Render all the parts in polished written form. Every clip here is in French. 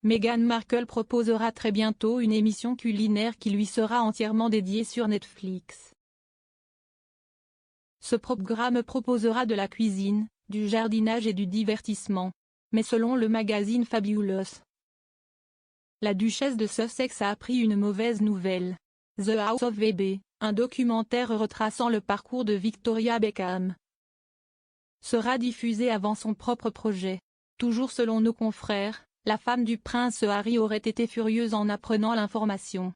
Meghan Markle proposera très bientôt une émission culinaire qui lui sera entièrement dédiée sur Netflix. Ce programme proposera de la cuisine, du jardinage et du divertissement. Mais selon le magazine Fabulous, la duchesse de Sussex a appris une mauvaise nouvelle. The House of Baby, un documentaire retraçant le parcours de Victoria Beckham, sera diffusé avant son propre projet. Toujours selon nos confrères, la femme du prince Harry aurait été furieuse en apprenant l'information.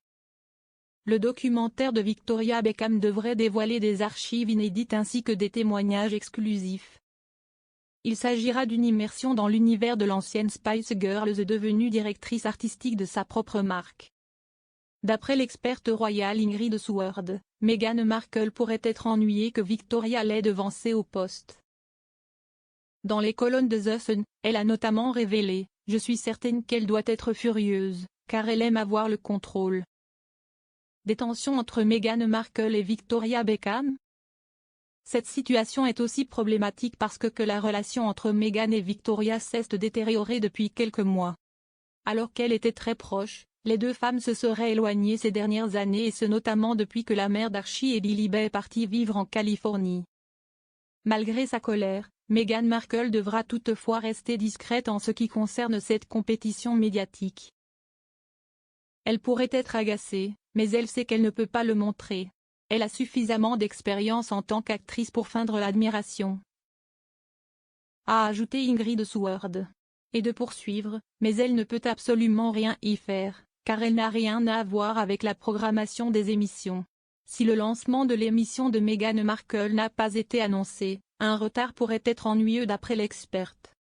Le documentaire de Victoria Beckham devrait dévoiler des archives inédites ainsi que des témoignages exclusifs. Il s'agira d'une immersion dans l'univers de l'ancienne Spice Girls devenue directrice artistique de sa propre marque. D'après l'experte royale Ingrid Seward, Meghan Markle pourrait être ennuyée que Victoria l'ait devancée au poste. Dans les colonnes de The Sun, elle a notamment révélé « Je suis certaine qu'elle doit être furieuse, car elle aime avoir le contrôle ». Des tensions entre Meghan Markle et Victoria Beckham? Cette situation est aussi problématique parce que la relation entre Meghan et Victoria cesse de détériorer depuis quelques mois. Alors qu'elles étaient très proches, les deux femmes se seraient éloignées ces dernières années et ce notamment depuis que la mère d'Archie et Lilibet est partie vivre en Californie. Malgré sa colère, Meghan Markle devra toutefois rester discrète en ce qui concerne cette compétition médiatique. Elle pourrait être agacée, mais elle sait qu'elle ne peut pas le montrer. Elle a suffisamment d'expérience en tant qu'actrice pour feindre l'admiration, a ajouté Ingrid Seward. Et de poursuivre, mais elle ne peut absolument rien y faire, car elle n'a rien à voir avec la programmation des émissions. Si le lancement de l'émission de Meghan Markle n'a pas été annoncé, un retard pourrait être ennuyeux d'après l'experte.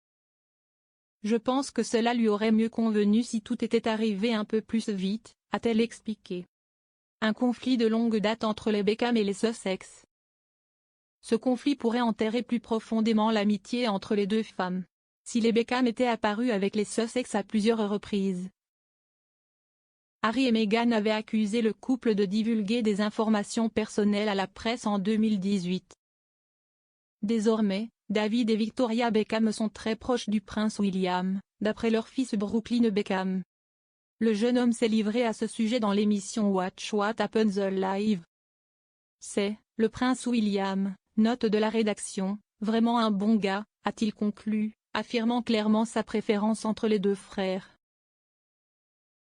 Je pense que cela lui aurait mieux convenu si tout était arrivé un peu plus vite, a-t-elle expliqué. Un conflit de longue date entre les Beckham et les Sussex. Ce conflit pourrait enterrer plus profondément l'amitié entre les deux femmes. Si les Beckham étaient apparus avec les Sussex à plusieurs reprises. Harry et Meghan avaient accusé le couple de divulguer des informations personnelles à la presse en 2018. Désormais, David et Victoria Beckham sont très proches du prince William, d'après leur fils Brooklyn Beckham. Le jeune homme s'est livré à ce sujet dans l'émission Watch What Happens Live. C'est, le prince William, note de la rédaction, vraiment un bon gars, a-t-il conclu, affirmant clairement sa préférence entre les deux frères.